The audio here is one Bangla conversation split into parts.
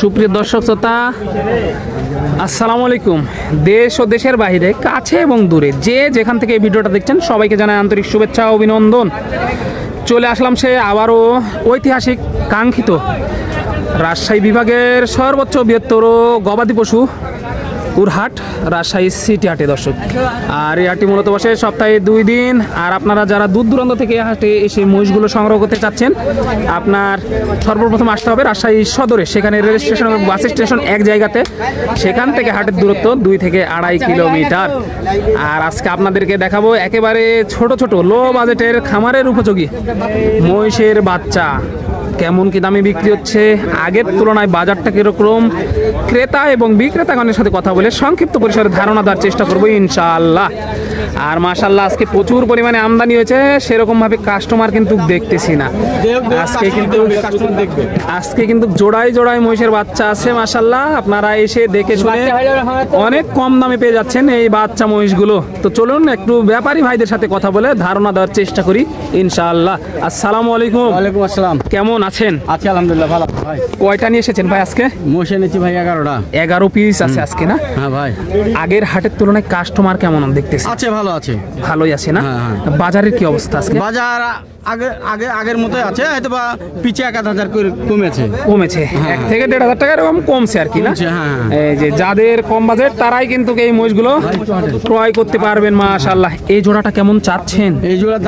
সুপ্রিয় দর্শক শ্রোতা, আসসালামু আলাইকুম। দেশ ও দেশের বাইরে, কাছে এবং দূরে যে যেখান থেকে এই ভিডিওটা দেখছেন সবাইকে জানাই আন্তরিক শুভেচ্ছা ও অভিনন্দন। চলে আসলাম সে আবারও ঐতিহাসিক কাঙ্ক্ষিত রাজশাহী বিভাগের সর্বোচ্চ বৃহত্তর গবাদি পশু উরহাট, রাজশাহী সিটি হাটে দর্শক। আর এই হাটটি মূলত বসে সপ্তাহে 2 দিন। আর আপনারা যারা দূর দূরান্ত থেকে হাটে এসে মহিষগুলো সংগ্রহ করতে চাচ্ছেন, আপনার সর্বপ্রথম আসতে হবে রাজশাহী সদরে। সেখানে রেল স্টেশন এবং বাস স্টেশন এক জায়গাতে। সেখান থেকে হাটের দূরত্ব 2 থেকে 2.5 কিলোমিটার। আর আজকে আপনাদেরকে দেখাবো একেবারে ছোট ছোট লো বাজেটের খামারের উপযোগী মহিষের বাচ্চা। কেমন কি দামে বিক্রি হচ্ছে, আগের তুলনায় বাজারটা কিরকম, ক্রেতা এবং বিক্রেতাগণের সাথে কথা বলে সংক্ষিপ্ত পরিসরে ধারণা দেওয়ার চেষ্টা করবো ইনশাআল্লাহ। আর মাশাআল্লাহ আজকে প্রচুর পরিমাণে আমদানি হয়েছে, সেরকম ভাবে কাস্টমার কিন্তু দেখতেছি না। আজকে কিন্তু জোড়ায় জোড়ায় মহিষের বাচ্চা আছে মাশাআল্লাহ। আপনারা এসে দেখে শুনে অনেক কম দামে পেয়ে যাচ্ছেন এই বাচ্চা মহিষগুলো। তো চলুন একটু ব্যাপারী ভাইদের সাথে কথা বলে ধারণা দেওয়ার চেষ্টা করি ইনশাআল্লাহ। আসসালামু আলাইকুম। ওয়ালাইকুম আসসালাম। কেমন আছেন? আছি আলহামদুলিল্লাহ, ভালো ভাই। কয়টা নিয়ে এসেছেন ভাই আজকে? মহিষ এনেছি ভাই 11টা। 11 পিস আছে আজকে না? হ্যাঁ ভাই। আগের হাটের তুলনায় কাস্টমার কেমন দেখতেছি? আছে, ভালো আছে। ভালোই আছে না? হ্যাঁ, হ্যাঁ। বাজারের কি অবস্থা আজকে? বাজার আগের মতোই আছে, হয়তো বা পিছে 1000 করে কমেছে। কমেছে 1 থেকে 1.5 টাকা এরকম কমছে আর কি না? হ্যাঁ। এই যে যাদের কম বাজেট তারাই কিন্তু এই মহিষগুলো ক্রয় করতে পারবেন মাশাআল্লাহ। এই জোড়াটা কেমন চাচ্ছেন? এই জোড়ার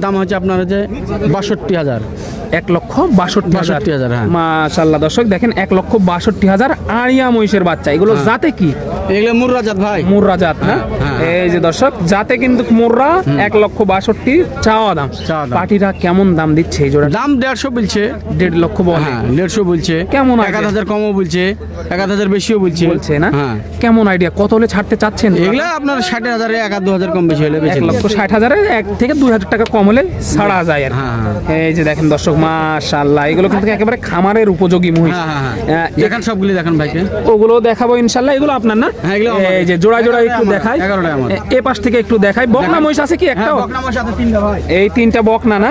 দাম হচ্ছে আপনার হচ্ছে 62,000। 1,62,000। হ্যাঁ। মাশাআল্লাহ দর্শক দেখেন 1,62,000 আড়িয়া মহিষের বাচ্চা। এগুলো জাতে কি? এগুলো মুর্রা জাত ভাই। মুর্রা জাত না? এই যে দর্শক জাতে কিন্তু মুর্রা। 1,62,000 চাওয়া দাম। পাটিরা কেমন দাম দিচ্ছে এই জোড়া? দাম 150 বলছে। 1.5 লক্ষ বলে? হ্যাঁ 150 বলছে। কেমন 1000 কমও বলছে, 1000 বেশিও বলছে না? হ্যাঁ। কেমন আইডিয়া, কত হলে ছাড়তে চাচ্ছেন? এগুলো আপনার 60,000 1,000-2,000 কম বেশি হলে বেশি। 1,60,000 1 থেকে 2,000 টাকা কম হলে ছাড়া যায় আর। এই যে দেখেন দর্শক মাশাআল্লাহ, এগুলো কিন্তু একেবারে খামারের উপযোগী মহিষ। দেখেন সবগুলি দেখেন ভাইকে। ওগুলো দেখাবো ইনশাআল্লাহ। এগুলো আপনার না? এই যে জোড়া জোড়া একটু দেখাই। 11টা আমার। এই পাশ থেকে একটু দেখাই। বকনা মহিষ আছে কি একটা? বকনা মহিষ আছে 3টা ভাই। এই 3টা বকনা না?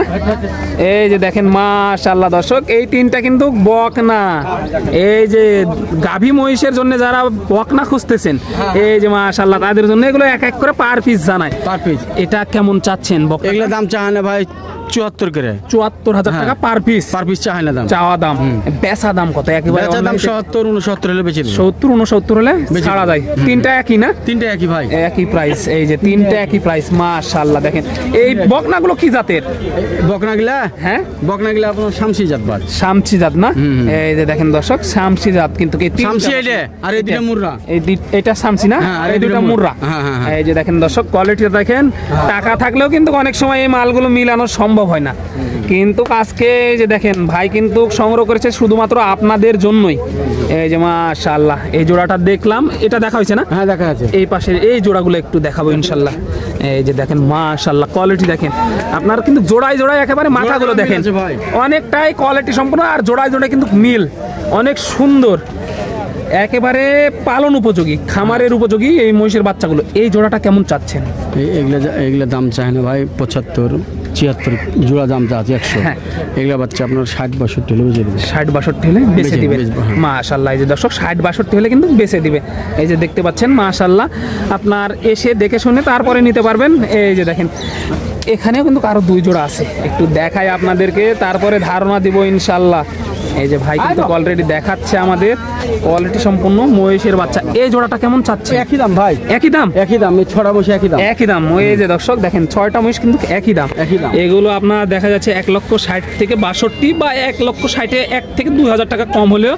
এই যে দেখেন মাশাআল্লাহ দর্শক, এই 3টা কিন্তু বকনা। এই যে গাভী মহিষের জন্য যারা বকনা খুঁজতেছেন, এই যে মাশাআল্লাহ তাদের জন্য এগুলো এক এক করে পার পিস জানায়। Per piece. এটা কেমন চাচ্ছেন বকনা? এগুলো দাম চায় না ভাই 74 করে। 74,000 টাকা পার পিস? পার পিস চায় না দাম। চাওয়া দাম। বেচা দাম কত? একেবারে বেচা দাম 70-69 হলে বেচে দেব। 70-69 হলে ছাড়া যায়। 3টা একই না? 3টা একই ভাই, একই প্রাইস। এই যে 3টা একই প্রাইস মাশাআল্লাহ। দেখেন এই বকনাগুলো কি জাতের? বকনাগুলা? হ্যাঁ বকনাগুলা আপনার শামসি জাত ভাই। শামসি জাত না? এই যে দেখেন দর্শক শামসি জাত কিন্তু এই শামসি এটা আর এই দুটো মুর্রা। এটা শামসি না? আর এই দুটো মুর্রা। এই যে দেখেন দর্শক কোয়ালিটিটা দেখেন। টাকা থাকলেও কিন্তু অনেক সময় এই মালগুলো মিলানো সম্ভব হয় না, কিন্তু আজকে যে দেখেন ভাই কিন্তু সংগ্রহ করেছে শুধুমাত্র আপনাদের জন্যই। এই যে মাশাআল্লাহ এই জোড়াটা দেখলাম, এটা দেখা হয়েছে না? হ্যাঁ দেখা আছে। এই পাশের এই জোড়াগুলো একটু দেখাবো ইনশাআল্লাহ। এই যে দেখেন মাশাআল্লাহ কোয়ালিটি দেখেন। আপনার কিন্তু জোড়ায় জোড়ায় একেবারে মাথাগুলো দেখেন অনেকটাই কোয়ালিটি সম্পূর্ণ। আর জোড়ায় জোড়ায় কিন্তু মিল অনেক সুন্দর, একেবারে পালন উপযোগী, খামারের উপযোগী এই মহিষের বাচ্চাগুলো। এই জোড়াটা কেমন চাচ্ছেন? এগুলো দাম চায় না ভাই 75-76 জোড়া দাম আছে 100। এগুলো বাচ্চা আপনার 60-62 হলে বেচে দিবে। 60-62 হলে বেচে দিবে মাশাআল্লাহ। এই যে দর্শক 60-62 হলে কিন্তু বেচে দিবে। এই যে দেখতে পাচ্ছেন মাশাআল্লাহ, আপনার এসে দেখে শুনে তারপরে নিতে পারবেন। এই যে দেখেন এখানেও কিন্তু আরো 2 জোড়া আছে, একটু দেখাই আপনাদেরকে, তারপরে ধারণা দিব ইনশাআল্লাহ। এই যে ভাই কিন্তু অলরেডি দেখাচ্ছে আমাদের কোয়ালিটি সম্পূর্ণ মহিষের বাচ্চা। এই জোড়াটা কেমন চাচ্ছে? একই দাম ভাই। একই দাম? একই দাম। এই 6টা মহিষ একই দাম। একই দাম। এই যে দর্শক দেখেন 6টা মহিষ কিন্তু একই দাম। এগুলো আপনার দেখা যাচ্ছে 1,60,000 থেকে 62 বা 1,60,000 1 থেকে 2,000 টাকা কম হলেও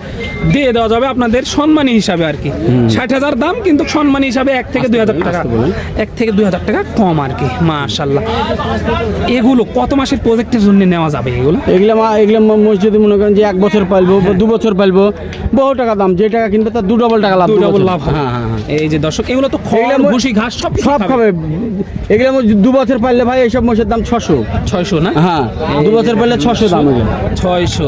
দিয়ে দেওয়া যাবে আপনাদের সম্মানী হিসাবে আর কি। 60,000 দাম, কিন্তু সম্মানী হিসাবে 1 থেকে 2,000 টাকা, 1 থেকে 2,000 টাকা কম আর কি মাশাআল্লাহ। এগুলো কত মাসের প্রজেক্টের জন্য নেওয়া যাবে? এগুলো মহিষ যদি মনে করেন যে 1 বছর পালবো, 2 বছর পালবো, বহু টাকা দাম। যে টাকা কিনবে তার 2 ডবল টাকা লাভ। এই যে দর্শক এগুলো তো খড় ভুসি ঘাস সব খাবে। এগুলো 2 বছর পাললে ভাই এইসব মহিষের দাম 600 না? হ্যাঁ 2 বছর পাললে 600 দাম। 600।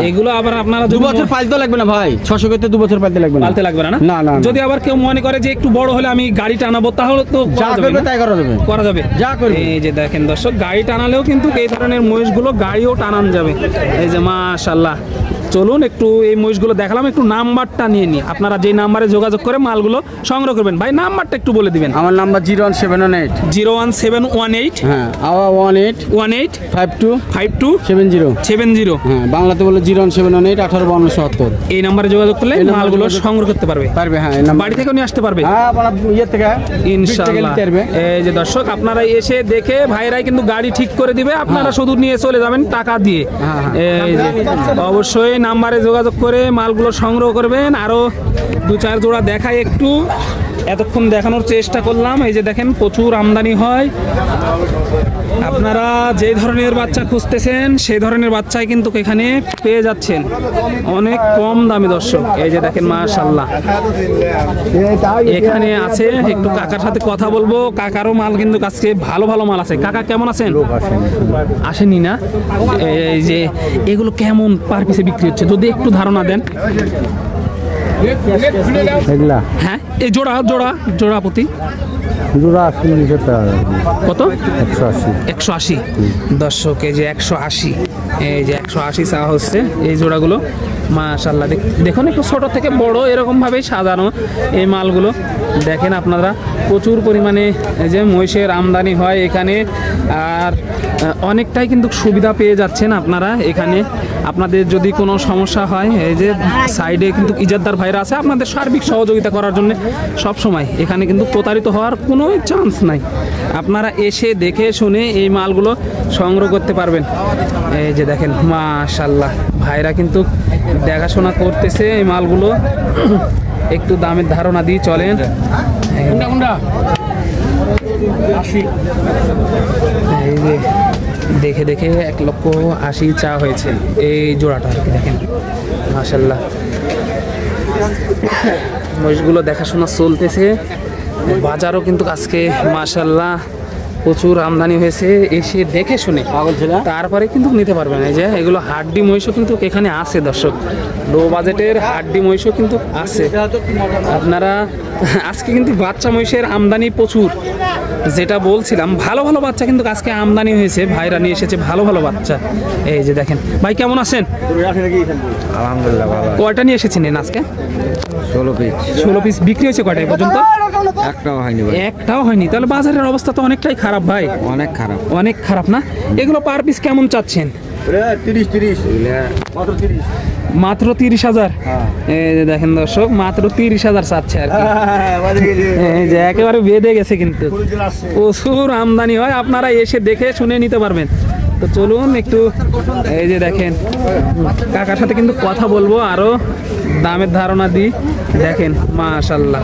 এগুলো আবার আপনারা 2 বছর পালতে লাগবে না ভাই। 600 করতে 2 বছর পালতে লাগবে না। পালতে লাগবে না? না। যদি আবার কেউ মনে করে যে একটু বড় হলে আমি গাড়ি টানাবো, তাহলে তো যা করবে তাই করা যাবে। যা করবে। এই যে দেখেন দর্শক গাড়ি টানালেও কিন্তু এই ধরনের মহিষগুলো গাড়িও টানান যাবে। এই যে মাশাআল্লাহ চলুন একটু এই মহিষগুলো দেখালাম, একটু নাম্বারটা নিয়ে নিই। আপনারা যে নাম্বারে যোগাযোগ করে মালগুলো সংগ্রহ করবেন, ভাই নাম্বারটা একটু বলে দিবেন। আমার নাম্বার 01718 01718 হ্যাঁ 18 18 52 52 70 70। হ্যাঁ বাংলাতে বলে 01718 1852 এই নাম্বারে যোগাযোগ করলে মালগুলো সংগ্রহ করতে পারবে। হ্যাঁ এই নাম্বার বাড়ি থেকেও নিয়ে আসতে পারবে হ্যাঁ আপনার ইয়ে থেকে ইনশাআল্লাহ। এই যে দর্শক, আপনারা এসে দেখে ভাইরাই কিন্তু গাড়ি ঠিক করে দিবে, আপনারা শুধু নিয়ে চলে যাবেন টাকা দিয়ে। এই যে অবশ্যই নাম্বারে যোগাযোগ করে মালগুলো সংগ্রহ করবেন। আরো 2-4 জোড়া দেখাই একটু, এতক্ষণ দেখানোর চেষ্টা করলাম। এই যে দেখেন প্রচুর আমদানি হয়, আপনারা যে ধরনের বাচ্চা খুঁজতেছেন সেই ধরনের বাচ্চাই কিন্তু এখানে পেয়ে যাচ্ছেন অনেক কম দামে। দর্শক এই যে দেখেন মাশাআল্লাহ এখানে আছে, একটু কাকার সাথে কথা বলবো। কাকারও মাল কিন্তু আজকে ভালো ভালো মাল আছে। কাকা কেমন আছেন? আসেনি না? এই যে এগুলো কেমন পার পিসে বিক্রি হচ্ছে যদি একটু ধারণা দেন। এগুলা হ্যাঁ এই জোড়া জোড়া জোড়া প্রতি জোড়া 80 টাকা কত? 180 180। দর্শক এই যে 180, এই যে 180 চাওয়া হচ্ছে এই জোড়াগুলো। মাশাআল্লাহ দেখুন একটু ছোট থেকে বড় এরকম ভাবেই সাজানো এই মালগুলো। দেখেন আপনারা প্রচুর পরিমাণে এই যে মহিষের আমদানি হয় এখানে, আর অনেকটাই কিন্তু সুবিধা পেয়ে যাচ্ছেন আপনারা এখানে। আপনাদের যদি কোনো সমস্যা হয়, এই যে সাইডে কিন্তু ইজাদদার ভাইরা আছে আপনাদের সার্বিক সহযোগিতা করার জন্য সব সময়। এখানে কিন্তু প্রতারিত হওয়ার কোনো চান্স নাই, আপনারা এসে দেখে শুনে এই মালগুলো সংগ্রহ করতে পারবেন। এই যে দেখেন মাশাআল্লাহ ভাইরা কিন্তু দেখাশোনা করতেছে এই মালগুলো। একটু দামের ধারণা দিয়ে চলেন। এই যে দেখে দেখে 1,80,000 চা হয়েছে এই জোড়াটা আর কি। দেখেন মাশাআল্লাহ মহিষগুলো দেখাশোনা চলতেছে। বাজারও কিন্তু আজকে মাশাআল্লাহ প্রচুর আমদানি হয়েছে, এসে দেখে শুনে তারপরে কিন্তু নিতে পারবেন। এই যে এগুলো হাড্ডি মহিষও কিন্তু এখানে আছে দর্শক, লো বাজেটের হাড্ডি মহিষও কিন্তু আছে। আপনারা আজকে কিন্তু বাচ্চা মহিষের আমদানি প্রচুর, যেটা বলছিলাম ভালো ভালো বাচ্চা কিন্তু আজকে আমদানি হয়েছে, ভাইরা নিয়ে এসেছে ভালো ভালো বাচ্চা। এই যে দেখেন ভাই কেমন আছেন? আলহামদুলিল্লাহ ভালো। কয়টা নিয়ে এসেছিলেন আজকে? 16 পিস বিক্রি হয়েছে কয়টা এই পর্যন্ত? একটাও হয়নি ভাই। একটাও হয়নি? তাহলে বাজারের অবস্থা তো অনেকটাই খারাপ ভাই। অনেক খারাপ, অনেক খারাপ না? এগুলো পার পিস কেমন চাচ্ছেন? 30 মাত্র 30,000। এই যে দেখেন দর্শক মাত্র 30,000 চাচ্ছে আর কি। এই যে একেবারে বেঁধে গেছে, কিন্তু প্রচুর আমদানি হয়, আপনারা এসে দেখে শুনে নিতে পারবেন। তো চলুন একটু এই যে দেখেন কাকার সাথে কিন্তু কথা বলবো, আরো দামের ধারণা দিই। দেখেন মাশাআল্লাহ